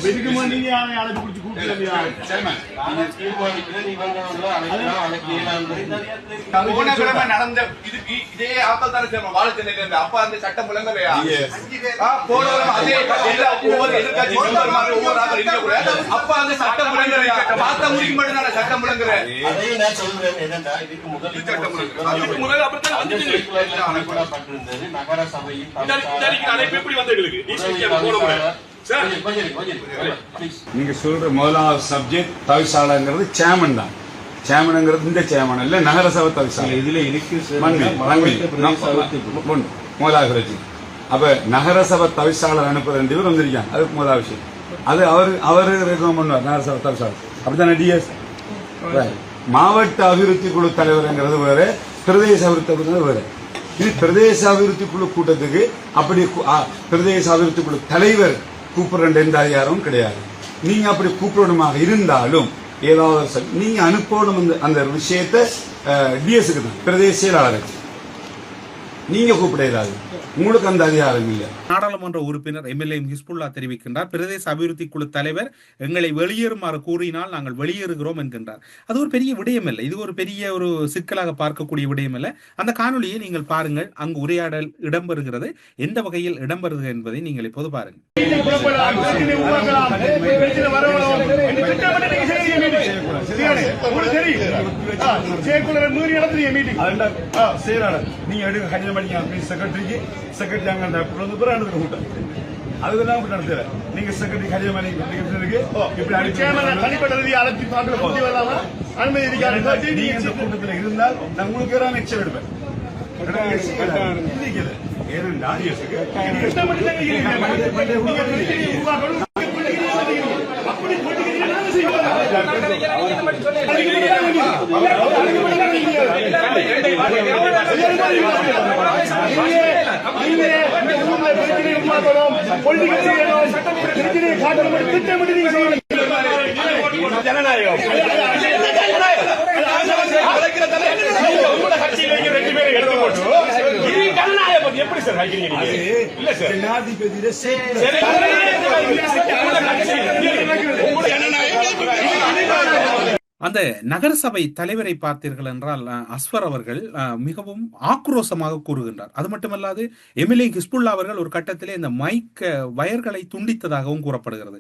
நீங்க அழைப்பு குடிச்சு கூப்பிட்டு நடந்த இதே ஆத்தல் தானே சார் வாழ்க்கை அப்பா அந்த சட்டம் முழங்கலையா ஒவ்வொரு எதிர்கட்சி ஒவ்வொரு ஆள் இருக்க கூட அப்பா அந்த சட்டம் முழங்கலையா பார்த்தா முடிக்க மாட்டேன் சட்டம் முழங்குறேன் நீங்க சொல்ற முதலாவது சப்ஜெக்ட் தவிசாளங்கிறது சேமன் தான். சேமனுங்கிறது இந்த சேமன் இல்ல நகரசபை தவிசாளர். இதுல முதலாவது பிரச்சனை. அப்ப நகரசபை தவிசாளர் அனுப்புற 2 பேர் வந்திருக்காங்க. அது முதலாவது விஷயம். அது அவரு ரெக்கமெண்ட் பண்ணுவார் நகரசபை தவிசாளர். அப்படித்தானே டிஎஸ் மாவட்ட அபிவிருத்தி குழு தலைவர்ங்கிறது வேற, பிரதேச அபிவிருத்தி குழு வேற. இது பிரதேச அபிவிருத்தி குழு கூட்டத்துக்கு அப்படி பிரதேச அபிவிருத்தி குழு தலைவர் கூப்பிடுற எந்த அதிகாரமும் கிடையாது. நீங்க அப்படி கூப்பிடணுமாக இருந்தாலும் ஏதாவது நீங்க அனுப்பணும் அந்த விஷயத்தை டிஎஸ்க்கு தான், பிரதேச செயலாளருக்கு நீங்க கூப்பிட இயலாது. உங்களுக்கு அந்த அதிகாரம் இல்லை. நாடாளுமன்ற உறுப்பினர் எம்எல்ஏ ஹிஸ்புல்லா தெரிவிக்கின்றார், பிரதேச அபிவிருத்தி குழு தலைவர் எங்களை வெளியேறுமாறு கூறினால் நாங்கள் வெளியேறுகிறோம் என்கின்றார். அது ஒரு பெரிய விடயம் இல்லை, இது ஒரு பெரிய ஒரு சிக்கலாக பார்க்கக்கூடிய விடயம் இல்லை. அந்த காணொலியை நீங்கள் பாருங்கள், அங்கு உரையாடல் இடம்பெறுகிறது. எந்த வகையில் இடம்பெறுகிறது என்பதை நீங்கள் இப்போது பாருங்கள். செக்ரட்டரி அங்க கூட்டம் அதுதான் நடத்துற நீங்க செக்ரட்டரி கடிதம் கூட்டத்தில் இருந்தால் நான் உங்களுக்கு எக்ஸ்ட்ரா எடுப்பேன். ஜனநாயகம் எப்படி சார் இல்ல சார் அந்த நகரசபை தலைவரை பார்த்தீர்கள் என்றால் அஸ்வர் அவர்கள் மிகவும் ஆக்ரோஷமாக கூறுகின்றார். அது மட்டுமல்லாது எம்எல்ஏ ஹிஸ்புல்லா அவர்கள் ஒரு கட்டத்திலே இந்த மைக் வயர்களை துண்டித்ததாகவும் கூறப்படுகிறது.